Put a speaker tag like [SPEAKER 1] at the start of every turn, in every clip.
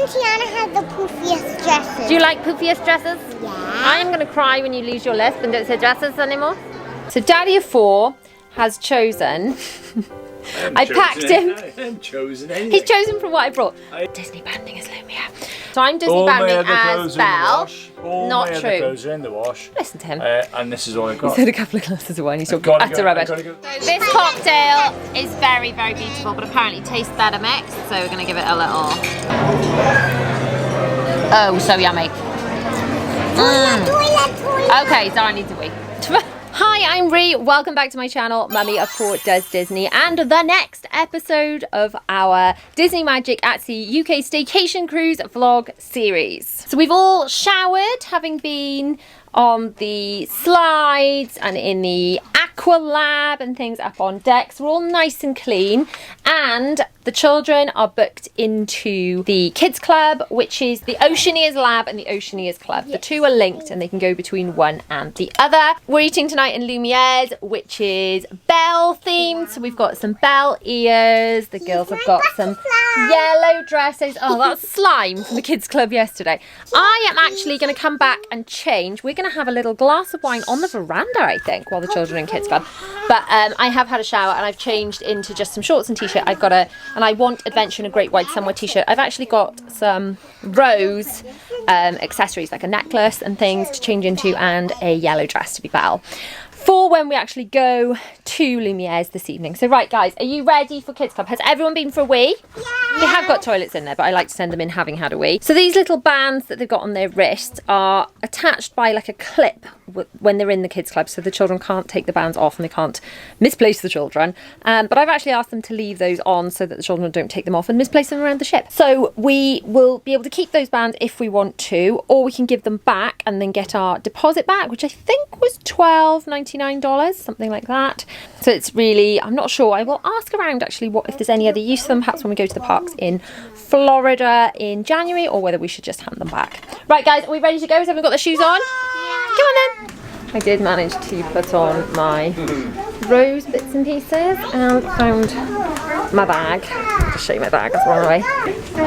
[SPEAKER 1] Tiana has the poofiest dresses.
[SPEAKER 2] Do you like poofiest dresses?
[SPEAKER 1] Yeah.
[SPEAKER 2] I'm going to cry when you lose your list and don't say dresses anymore. So Daddy of 4 has chosen. I packed him.
[SPEAKER 3] I haven't chosen anything.
[SPEAKER 2] He's chosen from what I brought. Disney banding as Lumiere. So I'm Disney banding as Belle.
[SPEAKER 3] Not
[SPEAKER 2] true.
[SPEAKER 3] The clothes are in the wash.
[SPEAKER 2] Listen to him.
[SPEAKER 3] And this is all I got.
[SPEAKER 2] He's had a couple of glasses of wine. He's talking utter rubbish. So this cocktail is very, very beautiful, but apparently tastes better mixed. So we're going to give it a little. Oh, so yummy.
[SPEAKER 1] Toilet.
[SPEAKER 2] Okay, so I need to wait. Hi, I'm Ree. Welcome back to my channel, Mummy of 4 Does Disney, and the next episode of our Disney Magic at Sea UK Staycation Cruise vlog series. So we've all showered, having been on the slides and in the aqua lab and things up on decks. We're all nice and clean, and the children are booked into the kids club, which is the Oceaneers lab and the Oceaneers club. The two are linked and they can go between one and the other. We're eating tonight in Lumiere's, which is Belle themed. So we've got some Belle ears. The girls have got some yellow dresses. Oh, that's slime from the kids club yesterday. I am actually going to come back and change. We're going to have a little glass of wine on the veranda, I think, while the children are in kids club. But I have had a shower and I've changed into just some shorts and t-shirt. I've got and I want Adventure in a Great Wide Summer t-shirt. I've actually got some rose accessories, like a necklace and things to change into, and a yellow dress to be Belle, for when we actually go to Lumiere's this evening. So right, guys, are you ready for Kids Club? Has everyone been for a wee? Yeah. They have got toilets in there, but I like to send them in having had a wee. So these little bands that they've got on their wrists are attached by like a clip when they're in the Kids Club, so the children can't take the bands off and they can't misplace the children. But I've actually asked them to leave those on so that the children don't take them off and misplace them around the ship. So we will be able to keep those bands if we want to, or we can give them back and then get our deposit back, which I think was $12.99, something like that. So it's really, I'm not sure. I will ask around actually if there's any other use for them, perhaps when we go to the parks in Florida in January, or whether we should just hand them back. Right, guys, are we ready to go? Has everyone got their shoes on? Yeah. Come on then. I did manage to put on my rose bits and pieces and found my bag. I'll just show you my bag as well, right?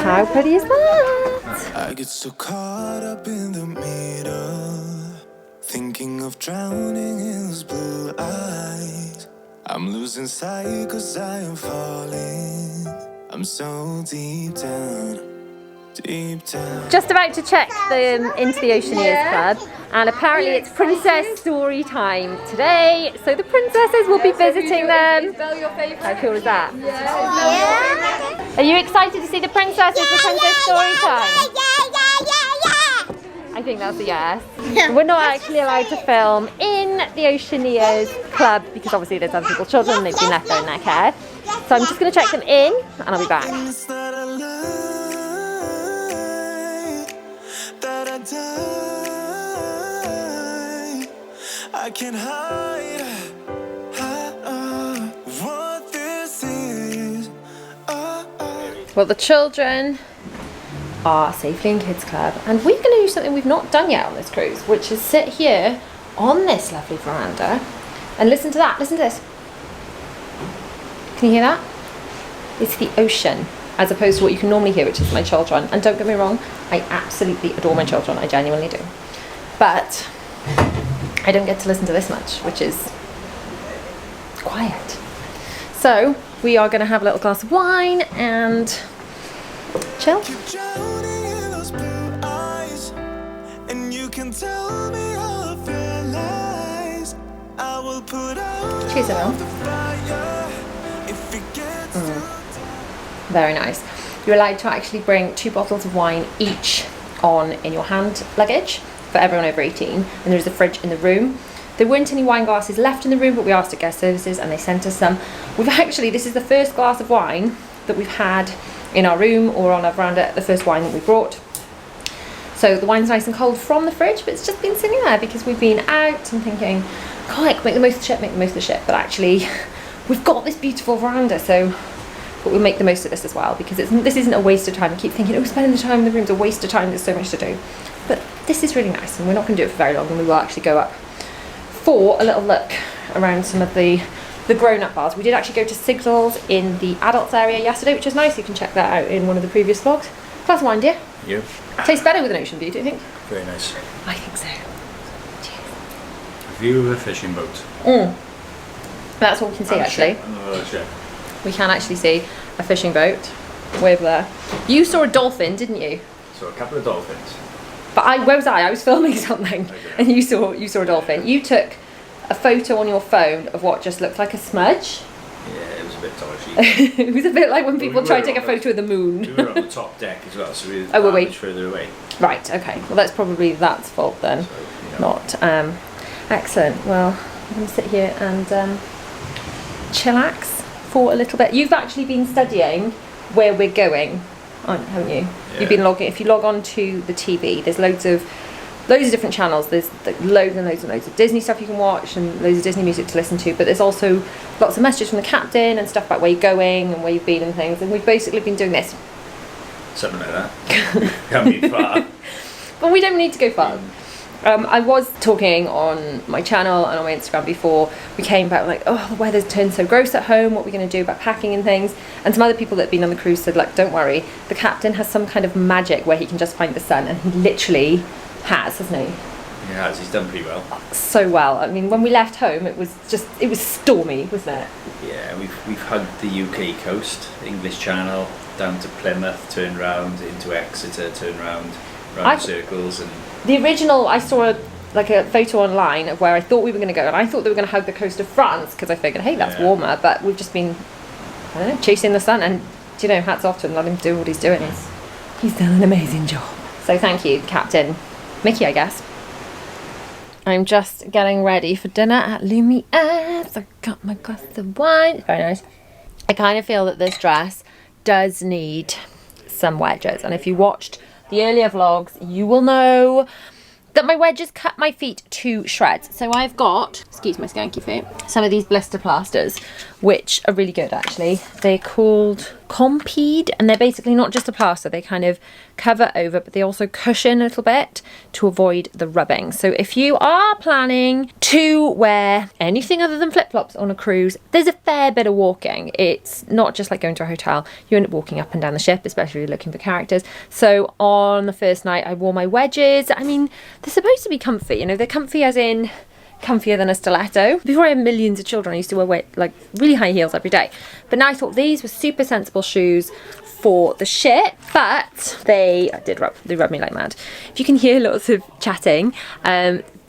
[SPEAKER 2] How pretty is that?
[SPEAKER 4] I get so caught up in the middle, thinking of drowning in those blue eyes. I'm losing sight 'cause I am falling. I'm so deep down.
[SPEAKER 2] Just about to check them into the Oceaneers Club, and apparently it's princess story time today, so the princesses will be visiting them. How cool is that? Yeah. Are you excited to see the princesses for princess story time? I think that's a yes. We're not actually allowed to film in the Oceaneers Club because obviously there's other people's children and they've been left there in their care. So I'm just going to check them in and I'll be back.
[SPEAKER 4] I can hide what this is.
[SPEAKER 2] Well, the children are safely in Kids Club, and we're going to do something we've not done yet on this cruise, which is sit here on this lovely veranda and listen to that. Listen to this. Can you hear that? It's the ocean, as opposed to what you can normally hear, which is my children. And don't get me wrong, I absolutely adore my children, I genuinely do. But I don't get to listen to this much, which is quiet. So we are going to have a little glass of wine and chill. Cheers, everyone. Very nice. You're allowed to actually bring 2 bottles of wine each on in your hand luggage for everyone over 18, and there's a fridge in the room. There weren't any wine glasses left in the room, but we asked at guest services and they sent us some. We've actually, this is the first glass of wine that we've had in our room or on our veranda, the first wine that we brought. So the wine's nice and cold from the fridge, but it's just been sitting there because we've been out and thinking, God, make the most of the ship, make the most of the ship. But actually, we've got this beautiful veranda, so but we'll make the most of this as well, because this isn't a waste of time. I keep thinking, oh, spending the time in the room's a waste of time, there's so much to do. But this is really nice, and we're not going to do it for very long, and we will actually go up for a little look around some of the grown-up bars. We did actually go to Signals in the adults area yesterday, which is nice. You can check that out in one of the previous vlogs. Glass of wine, dear.
[SPEAKER 3] You?
[SPEAKER 2] Tastes better with an ocean view, do you think?
[SPEAKER 3] Very nice.
[SPEAKER 2] I think so.
[SPEAKER 3] View of a fishing boat.
[SPEAKER 2] That's all we can see, actually.
[SPEAKER 3] Another ship.
[SPEAKER 2] We can actually see a fishing boat way over there. You saw a dolphin, didn't you?
[SPEAKER 3] So a couple of dolphins.
[SPEAKER 2] But where was I? I was filming something, and you saw a dolphin. You took a photo on your phone of what just looked like a smudge.
[SPEAKER 3] Yeah, it was a bit dodgy.
[SPEAKER 2] It was a bit like when people
[SPEAKER 3] we
[SPEAKER 2] try to
[SPEAKER 3] were
[SPEAKER 2] take a
[SPEAKER 3] on
[SPEAKER 2] photo of the moon.
[SPEAKER 3] We were on the top deck as well, so we were
[SPEAKER 2] Oh, were we?
[SPEAKER 3] much further away.
[SPEAKER 2] Right, okay. Well, that's probably that's fault then.
[SPEAKER 3] So, you know.
[SPEAKER 2] Not excellent. Well, I'm going to sit here and chillax for a little bit. You've actually been studying where we're going, haven't you?
[SPEAKER 3] Yeah.
[SPEAKER 2] You've been logging. If you log on to the TV, there's loads of different channels. There's loads and loads and loads of Disney stuff you can watch and loads of Disney music to listen to. But there's also lots of messages from the captain and stuff about where you're going and where you've been and things. And we've basically been doing this.
[SPEAKER 3] Something like that. Can't be far.
[SPEAKER 2] But we don't need to go far. I was talking on my channel and on my Instagram before we came back, like, oh, the weather's turned so gross at home, what are we going to do about packing and things? And some other people that have been on the cruise said, like, don't worry, the captain has some kind of magic where he can just find the sun, and he literally has, hasn't he?
[SPEAKER 3] He has, he's done pretty well.
[SPEAKER 2] So well. I mean, when we left home, it was stormy, wasn't it?
[SPEAKER 3] Yeah, we've hugged the UK coast, English Channel, down to Plymouth, turned round, into Exeter, turned round circles, and
[SPEAKER 2] the original, I saw a photo online of where I thought we were going to go, and I thought they were going to hug the coast of France because I figured, hey, that's warmer. But we've just been, I don't know, chasing the sun, and hats off to him, let him do what he's doing. He's done an amazing job. So thank you, Captain Mickey, I guess. I'm just getting ready for dinner at Lumiere. I got my glass of wine. Very nice. I kind of feel that this dress does need some wedges, and if you watched the earlier vlogs, you will know that my wedges cut my feet to shreds. So I've got, excuse my skanky feet, some of these blister plasters, which are really good actually. They're called Compede, and they're basically not just a plaster, they kind of cover over, but they also cushion a little bit to avoid the rubbing. So if you are planning to wear anything other than flip-flops on a cruise, there's a fair bit of walking. It's not just like going to a hotel. You end up walking up and down the ship, especially if you're looking for characters. So on the first night I wore my wedges. I mean, they're supposed to be comfy, they're comfy as in comfier than a stiletto. Before I had millions of children, I used to wear like really high heels every day. But now I thought these were super sensible shoes for the ship, but they rub me like mad. If you can hear lots of chatting,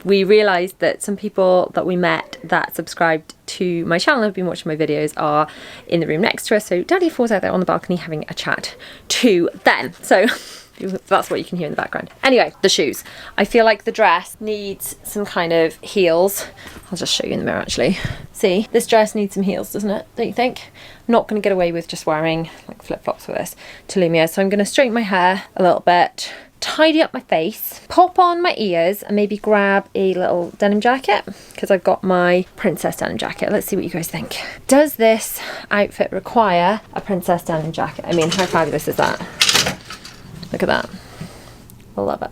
[SPEAKER 2] we realised that some people that we met that subscribed to my channel and have been watching my videos are in the room next to us. So Daddy Four's out there on the balcony having a chat to them. So that's what you can hear in the background. Anyway, the shoes. I feel like the dress needs some kind of heels. I'll just show you in the mirror actually. See, this dress needs some heels, doesn't it? Don't you think? I'm not going to get away with just wearing like flip-flops with this to Lumiere. So I'm going to straighten my hair a little bit, tidy up my face, pop on my ears, and maybe grab a little denim jacket because I've got my princess denim jacket. Let's see what you guys think. Does this outfit require a princess denim jacket? I mean, how fabulous is that? Look at that. I love it.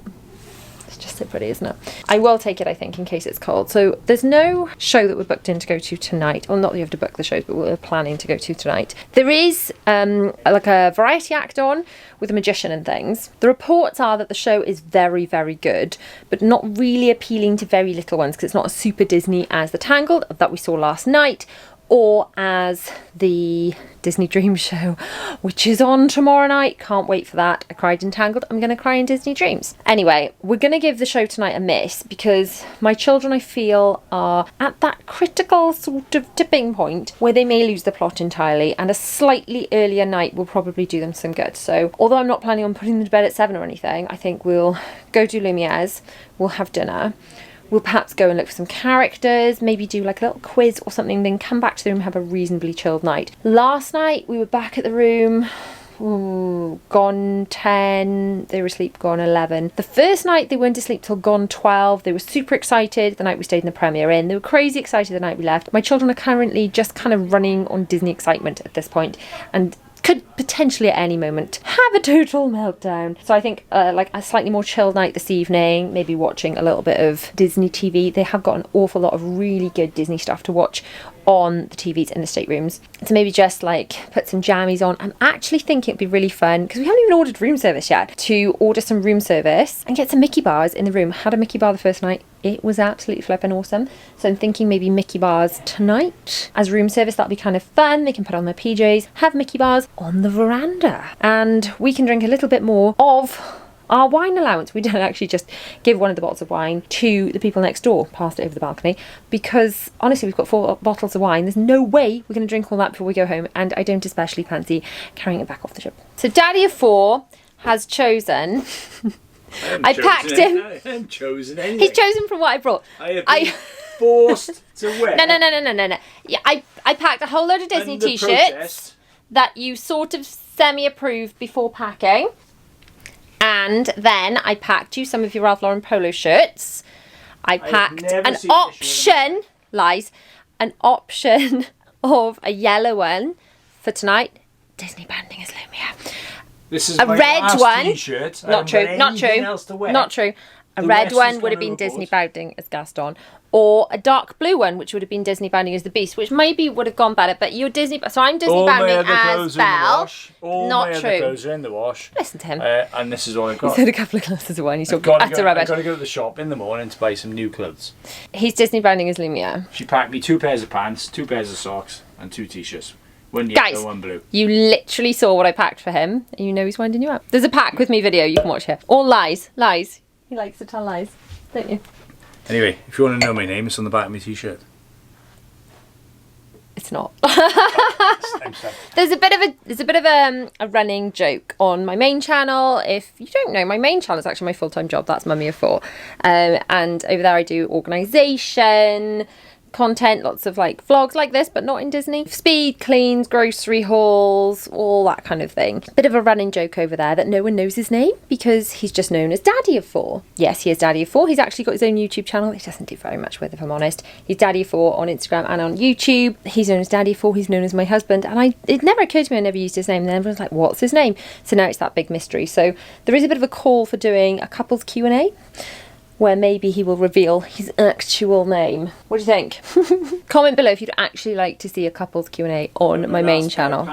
[SPEAKER 2] It's just so pretty, isn't it? I will take it, I think, in case it's cold. So there's no show that we're booked in to go to tonight. Well, not that you have to book the shows, but we're planning to go to tonight. There is like a variety act on with a magician and things. The reports are that the show is very, very good, but not really appealing to very little ones because it's not as super Disney as the Tangled that we saw last night, or as the Disney Dreams show, which is on tomorrow night. Can't wait for that. I cried in Tangled. I'm going to cry in Disney Dreams. Anyway, we're going to give the show tonight a miss because my children, I feel, are at that critical sort of tipping point where they may lose the plot entirely, and a slightly earlier night will probably do them some good. So although I'm not planning on putting them to bed at 7 or anything, I think we'll go to Lumiere's, we'll have dinner. We'll perhaps go and look for some characters, maybe do like a little quiz or something, then come back to the room and have a reasonably chilled night. Last night we were back at the room, gone 10, they were asleep, gone 11. The first night they weren't asleep till gone 12. They were super excited the night we stayed in the Premier Inn. They were crazy excited the night we left. My children are currently just kind of running on Disney excitement at this point, and could potentially at any moment have a total meltdown. So I think like a slightly more chilled night this evening, maybe watching a little bit of Disney TV. They have got an awful lot of really good Disney stuff to watch on the TVs in the staterooms. So maybe just like put some jammies on. I'm actually thinking it'd be really fun, because we haven't even ordered room service yet, to order some room service and get some Mickey bars in the room. Had a Mickey bar the first night. It was absolutely flipping awesome. So I'm thinking maybe Mickey bars tonight as room service. That'll be kind of fun. They can put on their PJs, have Mickey bars on the veranda, and we can drink a little bit more of our wine allowance. We don't actually just give one of the bottles of wine to the people next door, passed it over the balcony, because honestly we've got 4 bottles of wine. There's no way we're going to drink all that before we go home, and I don't especially fancy carrying it back off the ship. So Daddy of 4 has chosen I packed him.
[SPEAKER 3] I haven't chosen anything.
[SPEAKER 2] He's chosen from what I brought.
[SPEAKER 3] I have been forced to wear.
[SPEAKER 2] No. Yeah, I packed a whole load of Disney
[SPEAKER 3] under
[SPEAKER 2] t-shirts
[SPEAKER 3] protest.
[SPEAKER 2] that you sort of semi-approved before packing. And then I packed you some of your Ralph Lauren polo shirts. I packed an option, an option of a yellow one for tonight. Disneybounding as Lumiere.
[SPEAKER 3] This is
[SPEAKER 2] a
[SPEAKER 3] my
[SPEAKER 2] red
[SPEAKER 3] last
[SPEAKER 2] one.
[SPEAKER 3] T-shirt.
[SPEAKER 2] Not true. Not true. A red one would have been Disneybounding as Gaston, or a dark blue one, which would have been Disneybounding as the Beast, which maybe would have gone better. But you're Disney, so I'm Disneybounding as Belle.
[SPEAKER 3] All
[SPEAKER 2] not
[SPEAKER 3] my
[SPEAKER 2] true.
[SPEAKER 3] other clothes are in the wash.
[SPEAKER 2] Listen to him.
[SPEAKER 3] And this is all I've got.
[SPEAKER 2] He's had a couple of glasses of wine. He's talking
[SPEAKER 3] I've
[SPEAKER 2] utter rubbish.
[SPEAKER 3] got to go to the shop in the morning to buy some new clothes.
[SPEAKER 2] He's Disneybounding as Lumiere.
[SPEAKER 3] She packed me 2 pairs of pants, 2 pairs of socks, and 2 t-shirts. One
[SPEAKER 2] Guys,
[SPEAKER 3] yellow, one blue.
[SPEAKER 2] You literally saw what I packed for him, and you know he's winding you up. There's a pack with me video you can watch here. All lies. He likes to tell lies, don't you?
[SPEAKER 3] Anyway, if you want to know my name, it's on the back of my t-shirt.
[SPEAKER 2] It's not.
[SPEAKER 3] I'm sorry.
[SPEAKER 2] There's a bit of a running joke on my main channel. If you don't know, my main channel is actually my full-time job. That's Mummy of 4, and over there I do organisation content, lots of like vlogs like this, but not in Disney. Speed cleans, grocery hauls, all that kind of thing. Bit of a running joke over there that no one knows his name because he's just known as Daddy of 4. Yes, he is Daddy of 4. He's actually got his own YouTube channel. He doesn't do very much with, if I'm honest. He's Daddy of 4 on Instagram and on YouTube. He's known as Daddy of 4. He's known as my husband, and it never occurred to me I never used his name. And then everyone's like, what's his name? So now it's that big mystery. So there is a bit of a call for doing a couples Q&A, where maybe he will reveal his actual name. What do you think? Comment below if you'd actually like to see a couples Q&A on my main channel.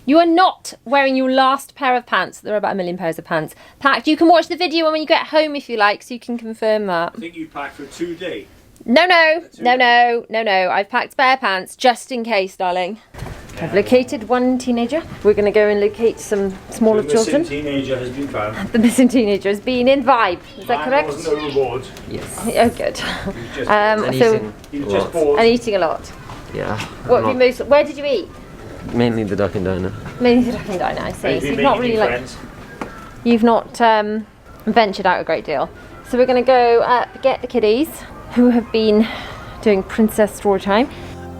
[SPEAKER 2] You are not wearing your last pair of pants. There are about 1 million pairs of pants packed. You can watch the video when you get home if you like, so you can confirm that.
[SPEAKER 3] I think you packed for 2 days.
[SPEAKER 2] No. I've packed spare pants just in case, darling. I've located one teenager. We're going to go and locate some smaller children.
[SPEAKER 3] The missing teenager has been found.
[SPEAKER 2] The missing teenager has been in vibe. Is that correct?
[SPEAKER 3] Wasn't a reward.
[SPEAKER 5] Yes.
[SPEAKER 2] Oh, good.
[SPEAKER 3] He was just bored.
[SPEAKER 2] And eating a lot.
[SPEAKER 5] Yeah.
[SPEAKER 2] What have you most? Where did you eat?
[SPEAKER 5] Mainly the Duck and Diner.
[SPEAKER 2] Mainly the Duck and Diner. I see.
[SPEAKER 3] Maybe
[SPEAKER 2] So you've not really
[SPEAKER 3] friends.
[SPEAKER 2] you've not ventured out a great deal. So we're going to go get the kiddies who have been doing princess story time.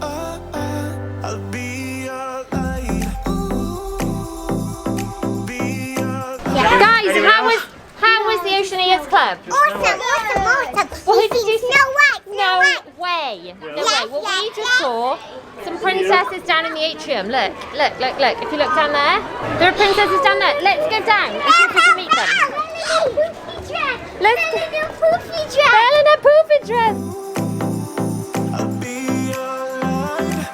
[SPEAKER 4] I'll be your light. Be your
[SPEAKER 2] Guys, how was the Oceaneer Kids Club?
[SPEAKER 1] Awesome.
[SPEAKER 2] Well, who did you see?
[SPEAKER 1] No
[SPEAKER 2] No way.
[SPEAKER 1] way.
[SPEAKER 2] Well, we just saw some princesses down in the atrium. Look. If you look down there are princesses down there. Let's go down and see if we can meet them. Let's go. Belle in her poofy dress.
[SPEAKER 4] I'll be your light.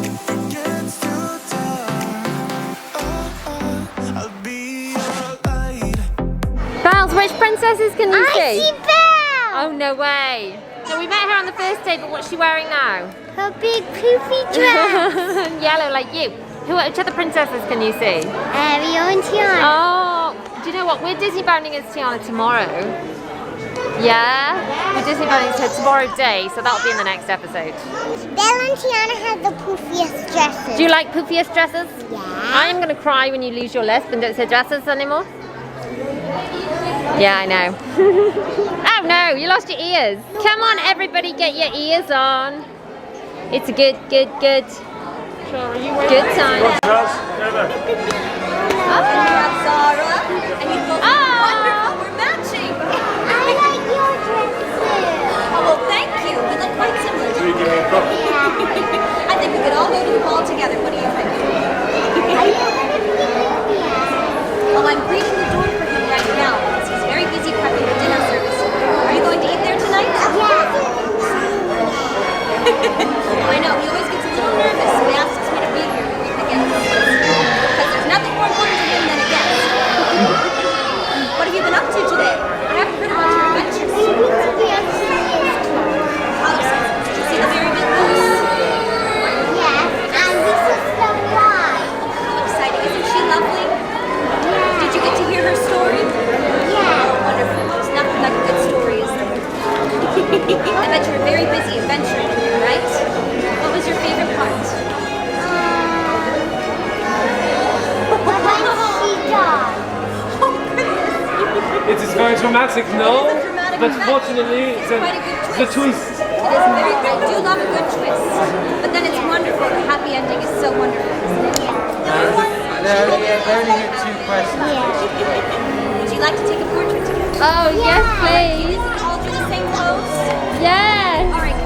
[SPEAKER 4] If it gets too dark, I'll be your light.
[SPEAKER 2] Bells, which princesses can you
[SPEAKER 1] I see Belle.
[SPEAKER 2] Oh, no way. No, we met her on the first day, but what's she wearing now?
[SPEAKER 1] Her big poofy dress.
[SPEAKER 2] Yellow, like you. Which other princesses can you see?
[SPEAKER 1] Ariel and Tiana.
[SPEAKER 2] Oh, do you know what? We're Disneybounding as Tiana tomorrow. Yeah? We're Disneybounding as tomorrow day, so that'll be in the next episode.
[SPEAKER 1] Belle and Tiana have the poofiest dresses.
[SPEAKER 2] Do you like poofiest dresses?
[SPEAKER 1] Yeah.
[SPEAKER 2] I am going to cry when you lose your lisp and don't say dresses anymore. Yeah, I know. Oh no, you lost your ears. Come on, everybody, get your ears on. It's a good time.
[SPEAKER 6] Sarah, and you both look wonderful. We're matching.
[SPEAKER 1] I like your dresses.
[SPEAKER 6] Oh, well, thank you. We look quite similar. I think we could all go to the mall together. What do you think?
[SPEAKER 7] dramatic, no.
[SPEAKER 6] It is a dramatic
[SPEAKER 7] But
[SPEAKER 6] event.
[SPEAKER 7] fortunately,
[SPEAKER 6] It's quite a good twist.
[SPEAKER 7] the twist.
[SPEAKER 6] It is very good. I do love a good twist. But then it's wonderful. The happy ending is so wonderful.
[SPEAKER 8] They're only at 2 questions.
[SPEAKER 6] Would you like to take a portrait together?
[SPEAKER 2] Oh, yes, please.
[SPEAKER 6] All for the same pose?
[SPEAKER 2] Yes.
[SPEAKER 6] All right.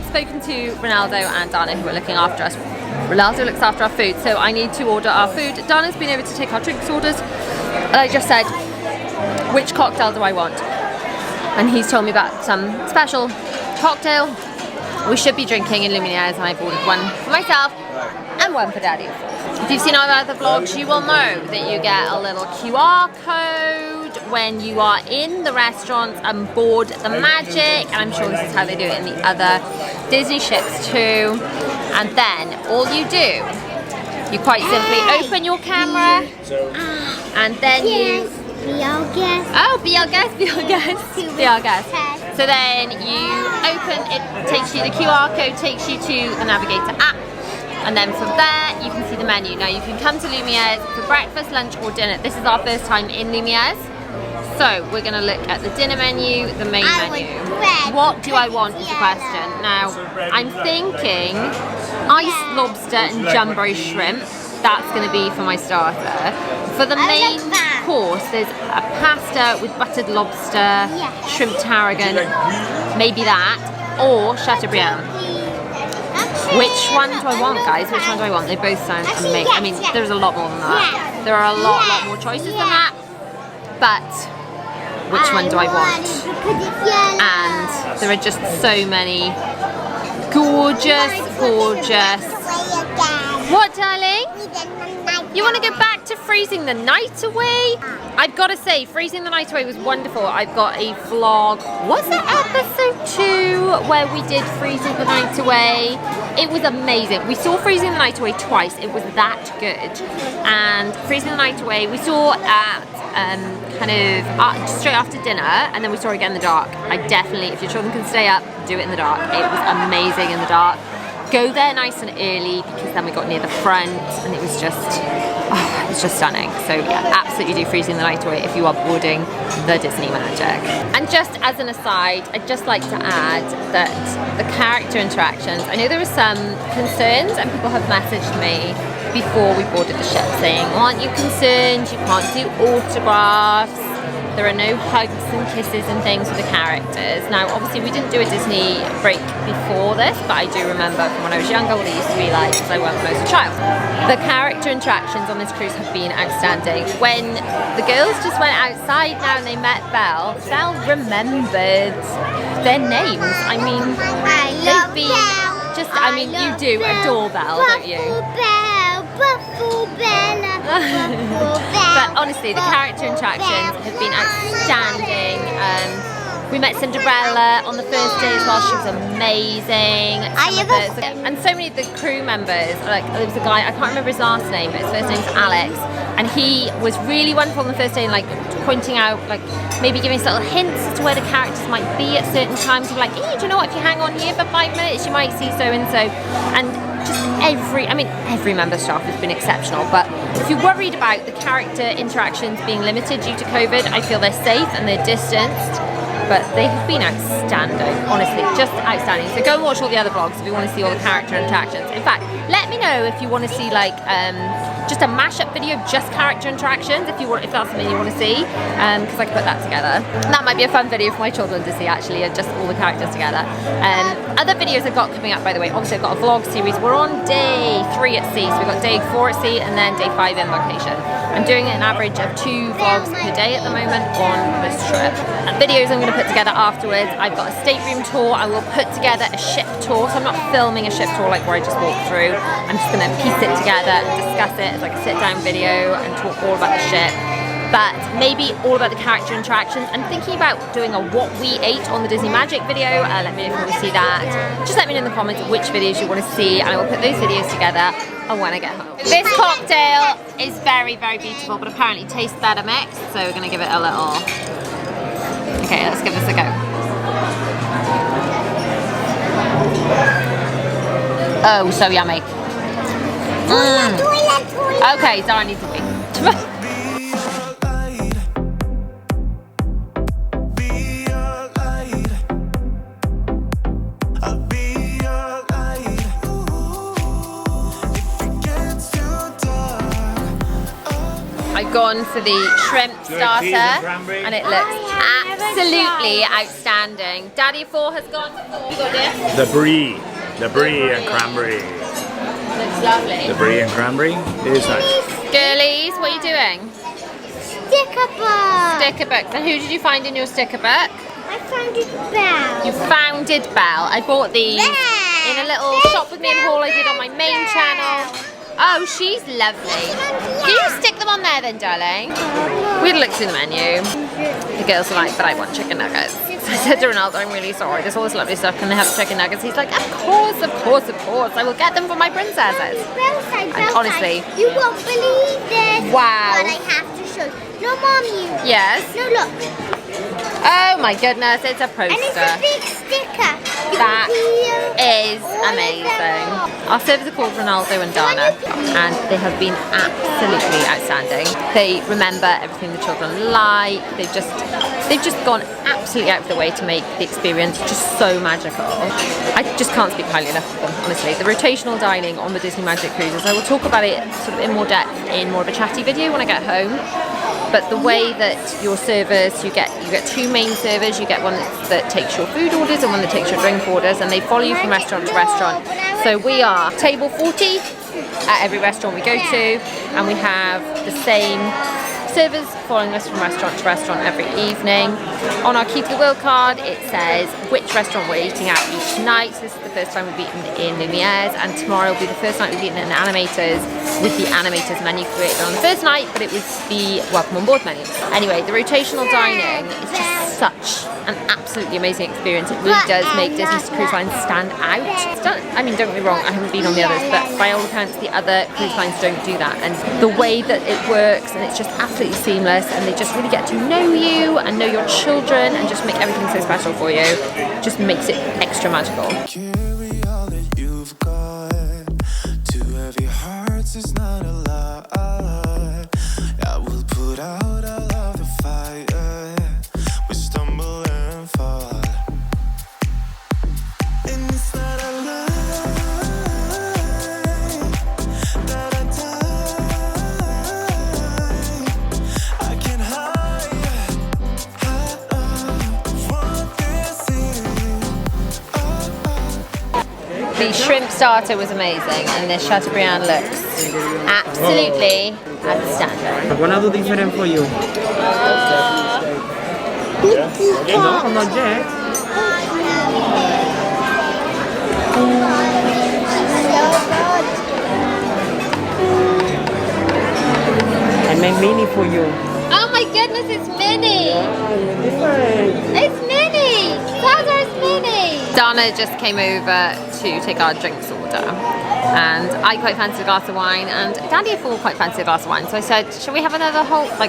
[SPEAKER 2] Spoken to Ronaldo and Dana, who are looking after us. Ronaldo looks after our food, so I need to order our food. Dana's been able to take our drinks orders. And I just said, which cocktail do I want? And he's told me about some special cocktail we should be drinking in Lumiere, and I've ordered one for myself and one for Daddy. If you've seen our other vlogs, you will know that you get a little QR code when you are in the restaurant and board the Magic, and I'm sure this is how they do it in the other Disney ships too. And then all you do, you quite simply open your camera and then you...
[SPEAKER 1] Be our guest.
[SPEAKER 2] Oh, be our guest, be our guest, be our guest. So then you open, it takes you, the QR code takes you to the Navigator app. And then from there, you can see the menu. Now you can come to Lumiere's for breakfast, lunch or dinner. This is our first time in Lumiere's. So we're gonna look at the dinner menu, the main menu. What do I want is the question. Now, I'm thinking iced lobster and jumbo shrimp. That's gonna be for my starter. For the main course, there's a pasta with buttered lobster, shrimp tarragon, maybe that, or chateaubriand. Which one do I want, guys? Which one do I want? They both sound amazing. I mean, there's a lot more than that. There are a lot more choices than that. But which one do I want? And there are just so many gorgeous. What, darling? You want to go back to freezing the night away? I've got to say, freezing the night away was wonderful. I've got a vlog. Was it episode 2 where we did freezing the night away? It was amazing. We saw freezing the night away twice. It was that good. And freezing the night away, we saw at straight after dinner, and then we saw it again in the dark. I definitely, if your children can stay up, do it in the dark. It was amazing in the dark. Go there nice and early, because then we got near the front and it was just stunning. So yeah, absolutely do freezing the night away if you are boarding the Disney Magic. And just as an aside, I'd just like to add that the character interactions, I know there were some concerns and people have messaged me before we boarded the ship saying, aren't you concerned you can't do autographs? There are no hugs and kisses and things with the characters. Now, obviously, we didn't do a Disney break before this, but I do remember from when I was younger what it used to be like, because I went when I was a child. The character interactions on this cruise have been outstanding. When the girls just went outside now and they met Belle remembered their names. I mean, they've been just, I mean, you do adore Belle, don't you? But honestly, the character interactions have been outstanding. We met Cinderella on the first day as well. She was amazing. And so many of the crew members, like there was a guy, I can't remember his last name, but his first name's Alex, and he was really wonderful on the first day, and like pointing out, like maybe giving us little hints as to where the characters might be at certain times. Like, hey, do you know what? If you hang on here for 5 minutes, you might see so and so. And just every member of staff has been exceptional. But if you're worried about the character interactions being limited due to COVID, I feel they're safe and they're distanced. But they have been outstanding, honestly, just outstanding. So go and watch all the other vlogs if you want to see all the character interactions. In fact, let me know if you want to see like just a mashup video of just character interactions, if that's something you want to see, because I can put that together. That might be a fun video for my children to see, actually, of just all the characters together. Other videos I've got coming up, by the way, obviously I've got a vlog series. We're on day 3 at sea, so we've got day 4 at sea and then day 5 in vacation. I'm doing an average of 2 vlogs per day at the moment on this trip. Videos I'm going to put together afterwards. I've got a stateroom tour. I will put together a ship tour, so I'm not filming a ship tour like where I just walked through. I'm just going to piece it together and discuss it as like a sit-down video and talk all about the ship. but maybe all about the character interactions, and thinking about doing a what we ate on the Disney Magic video. Let me know if you want to see that. Just let me know in the comments which videos you want to see, and I will put those videos together when I get home. This cocktail is very, very beautiful, but apparently tastes better mixed, so we're going to give it a little... Okay, let's give this a go. Oh, so yummy. Okay, Zara needs a wee. I've gone for the shrimp starter, and it looks absolutely outstanding. Daddy 4 has gone for... You got this?
[SPEAKER 7] The brie and cranberry.
[SPEAKER 2] Looks lovely.
[SPEAKER 7] The brie and cranberry is nice.
[SPEAKER 2] Girlies, what are you doing?
[SPEAKER 1] Sticker book.
[SPEAKER 2] Sticker books. And who did you find in your sticker book?
[SPEAKER 1] I found it Belle.
[SPEAKER 2] You founded Belle. I bought these in a little shop with me and haul I did on my main channel. Oh, she's lovely. Do you stick them on there then, darling? We had a look through the menu. The girls were like, but I want chicken nuggets. So I said to Ronaldo, I'm really sorry, there's all this lovely stuff, can I have chicken nuggets? He's like, of course, of course, of course. I will get them for my princesses. And honestly,
[SPEAKER 1] you won't believe this.
[SPEAKER 2] Wow.
[SPEAKER 1] But I have to show you. No, Mommy.
[SPEAKER 2] Yes?
[SPEAKER 1] No, look.
[SPEAKER 2] Oh my goodness, it's a poster.
[SPEAKER 1] And it's a big sticker.
[SPEAKER 2] That is amazing. Our servers are called Ronaldo and Dana, and they have been absolutely outstanding. They remember everything the children like. They've just gone absolutely out of their way to make the experience just so magical. I just can't speak highly enough of them, honestly. The rotational dining on the Disney Magic Cruises, I will talk about it sort of in more depth in more of a chatty video when I get home. But the way that your servers, you get 2 main servers. You get one that takes your food orders and one that takes your drink orders, and they follow you from restaurant to restaurant. So we are table 40 at every restaurant we go to, and we have the same servers following us from restaurant to restaurant every evening. On our Keep the World card, it says which restaurant we're eating at each night. So this is the first time we've eaten in Lumiere's, and tomorrow will be the first night we've eaten in Animators, with the Animators menu created on the first night, but it was the Welcome on Board menu. Anyway, the rotational dining is just such an absolutely amazing experience. It really does make Disney Cruise Lines stand out. I mean, don't get me wrong, I haven't been on the others, but by all accounts, the other cruise lines don't do that. And the way that it works, and it's just absolutely seamless, and they just really get to know you and know your children and just make everything so special for you, just makes it extra magical.
[SPEAKER 4] Carry all that you've got. 2 heavy hearts is not a lie. I will put out all of the fire. We stumble and fall. And it's not a lie that I die. I can hide what this is.
[SPEAKER 2] The shrimp starter was amazing, and this Chateaubriand looks absolutely outstanding.
[SPEAKER 8] Algo diferente for you. No, not yet. I made mini for you.
[SPEAKER 2] Oh my goodness, it's Minnie!
[SPEAKER 8] Different.
[SPEAKER 2] It's Minnie! Zaza's Minnie! Dana just came over to take our drinks order, and I quite fancied a glass of wine, and Daddy Four quite fancied a glass of wine, so I said, shall we have another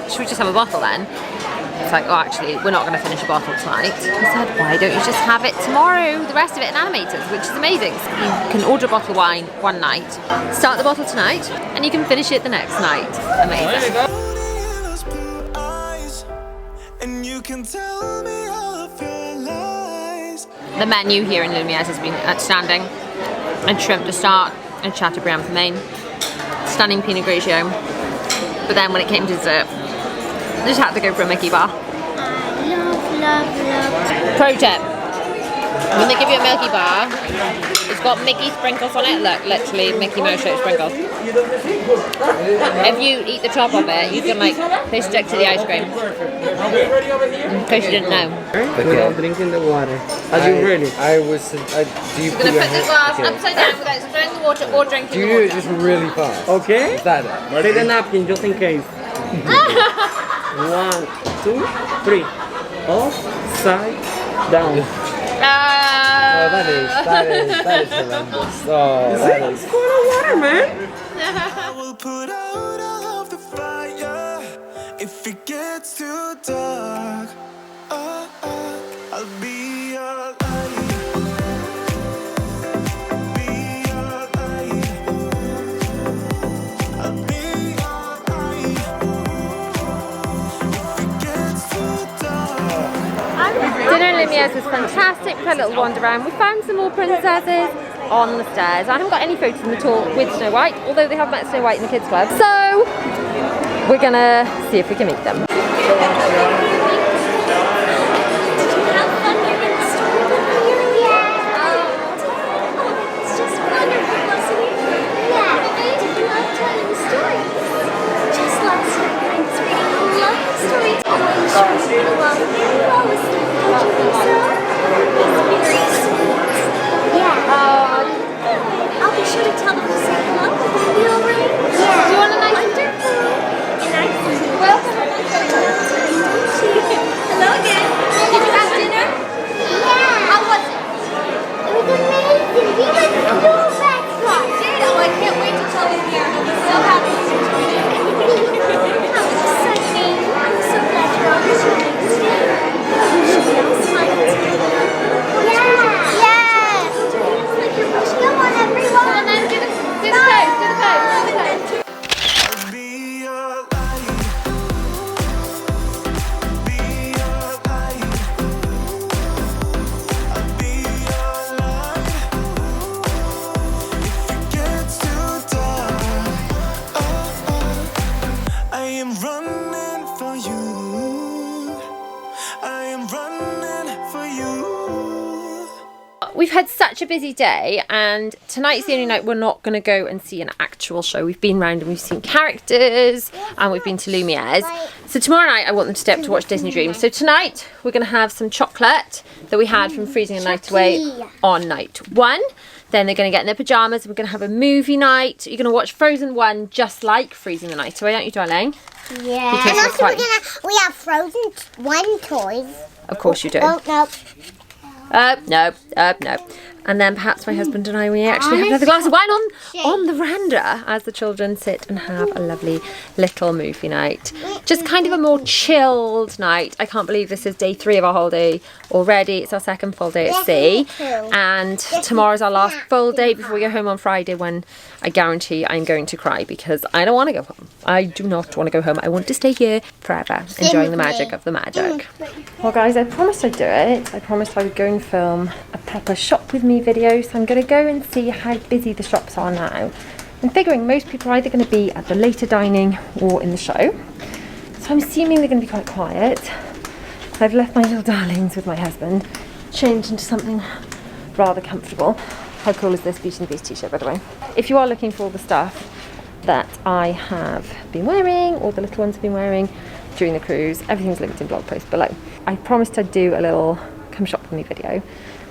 [SPEAKER 2] should we just have a bottle then? It's like, oh, actually, we're not going to finish a bottle tonight. He said, why don't you just have it tomorrow, the rest of it in Animators, which is amazing. So you can order a bottle of wine one night, start the bottle tonight, and you can finish it the next night. Amazing.
[SPEAKER 4] And you can tell me all of your lies.
[SPEAKER 2] The menu here in Lumiere's has been outstanding. And shrimp to start, and Chateaubriand for main. Stunning Pinot Grigio. But then when it came to dessert, I just had to go for a Mickey bar.
[SPEAKER 1] Love.
[SPEAKER 2] Pro tip. When they give you a Milky bar, it's got Mickey sprinkles on it. Look, literally Mickey Mouse shaped sprinkles. If you eat the top of it, you can they stick to the ice cream. In case you didn't know.
[SPEAKER 8] Without drinking the water. Are you really?
[SPEAKER 9] Do you
[SPEAKER 2] I'm going to put the glass upside down without stirring the water or drinking
[SPEAKER 9] Do
[SPEAKER 2] the
[SPEAKER 9] you do
[SPEAKER 2] water.
[SPEAKER 9] it just really fast?
[SPEAKER 8] Okay.
[SPEAKER 9] Is that it?
[SPEAKER 8] Take the napkin just in case. 1, 2, 3. Off, side, down. Oh, that is horrendous. Oh, that is full of water, man.
[SPEAKER 4] I will put out all of the fire if it gets too dark. I'll be your light. Be your light. I'll be your light. If it gets too dark.
[SPEAKER 2] Dinner in Lumiere's was fantastic. We had a little wander around. We found some more princesses on the stairs. I haven't got any photos of them at all with Snow White, although they have met Snow White in the Kids Club. So we're gonna see if we can meet them.
[SPEAKER 1] I'll be sure to tell them to say hello. Will you alright? Yeah.
[SPEAKER 2] Do you want a nice
[SPEAKER 6] Hello again. Did you have dinner?
[SPEAKER 1] Yeah.
[SPEAKER 6] How was it?
[SPEAKER 1] It was amazing. We went so fast.
[SPEAKER 6] Did? Oh, I can't wait to tell you here. I'll be so happy to join you.
[SPEAKER 1] How was it, Sunny? I'm so glad you're on this night. Should we all smile together? Yeah. Yeah. Like you're pushing up on everyone.
[SPEAKER 2] And then do the pose, do the pose.
[SPEAKER 4] I'll be your light. Be your light. I'll be your light. If it gets too dark, I am running for you. I am running for you.
[SPEAKER 2] We've had such a busy day, and tonight's the only night we're not going to go and see an actual show. We've been round and we've seen characters, and we've been to Lumiere's. So tomorrow night I want them to stay up to watch Disney Dreams. So tonight we're going to have some chocolate that we had from freezing a night away on night 1. Then they're going to get in their pyjamas. We're going to have a movie night. You're going to watch Frozen 1 just like freezing the night away, aren't you, darling?
[SPEAKER 1] Yeah.
[SPEAKER 2] Because
[SPEAKER 1] And
[SPEAKER 2] we're
[SPEAKER 1] also
[SPEAKER 2] quite-
[SPEAKER 1] we have Frozen 1 toys.
[SPEAKER 2] Of course you do.
[SPEAKER 1] Oh, no.
[SPEAKER 2] No. And then perhaps my husband and I, we actually have another glass of wine on the veranda as the children sit and have a lovely little movie night. Just kind of a more chilled night. I can't believe this is day 3 of our holiday already. It's our second full day at sea. And tomorrow's our last full day before we go home on Friday, when I guarantee I'm going to cry because I don't want to go home. I do not want to go home. I want to stay here forever, enjoying the magic of the magic. Well guys, I promised I'd do it. I promised I would go and film a proper shop with me video, so I'm going to go and see how busy the shops are now. I'm figuring most people are either going to be at the later dining or in the show, so I'm assuming they're going to be quite quiet. So I've left my little darlings with my husband, changed into something rather comfortable. How cool is this Beauty and the Beast t-shirt, by the way? If you are looking for all the stuff that I have been wearing, or the little ones have been wearing during the cruise, everything's linked in blog post below. I promised I'd do a little come shop with me video.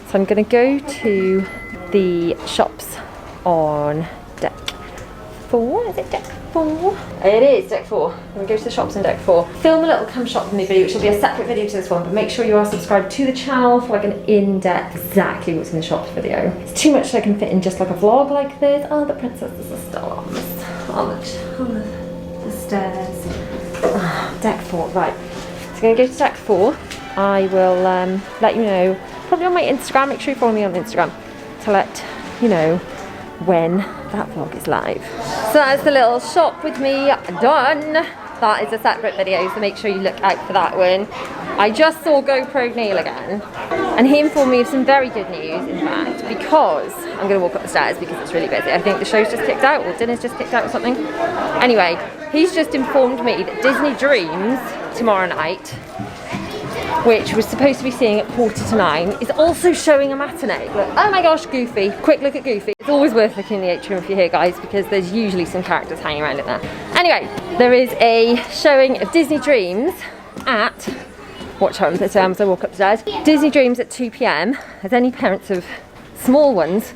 [SPEAKER 2] So I'm going to go to the shops on deck 4. Is it deck 4? It is deck 4. I'm going to go to the shops on deck 4. Film a little come shop with me video, which will be a separate video to this one, but make sure you are subscribed to the channel for like an in-depth exactly what's in the shops video. It's too much so I can fit in just like a vlog like this. Oh, the princesses are still on the stairs. Oh, deck 4, right. So I'm going to go to deck 4. I will let you know, probably on my Instagram. Make sure you follow me on Instagram to let you know when that vlog is live. So that's the little shop with me done. That is a separate video, so make sure you look out for that one. I just saw GoPro Neil again, and he informed me of some very good news, in fact, because I'm going to walk up the stairs because it's really busy. I think the show's just kicked out, or dinner's just kicked out or something. Anyway, he's just informed me that Disney Dreams tomorrow night, which we're supposed to be seeing at 8:45, is also showing a matinee. Look, oh my gosh, Goofy. Quick look at Goofy. It's always worth looking in the atrium if you're here, guys, because there's usually some characters hanging around in there. Anyway, there is a showing of Disney Dreams at, watch out as I walk upstairs, Disney Dreams at 2 PM, as any parents of small ones,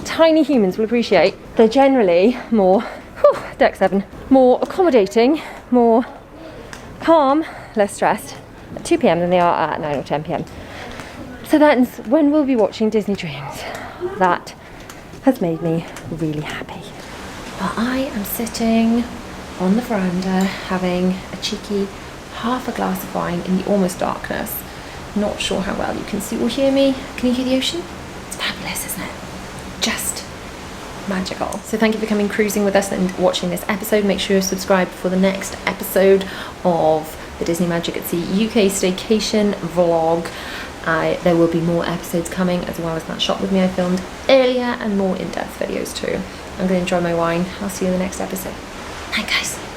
[SPEAKER 2] tiny humans will appreciate. They're generally more, deck 7, more accommodating, more calm, less stressed at 2 p.m. than they are at 9 or 10 p.m. So that's when we'll be watching Disney Dreams. That has made me really happy. Well, I am sitting on the veranda having a cheeky half a glass of wine in the almost darkness. Not sure how well you can see or hear me. Can you hear the ocean? It's fabulous, isn't it? Just magical. So thank you for coming cruising with us and watching this episode. Make sure you're subscribed for the next episode of the Disney Magic at Sea UK Staycation vlog. There will be more episodes coming, as well as that shot with me I filmed earlier, and more in-depth videos too. I'm going to enjoy my wine. I'll see you in the next episode. Night, guys.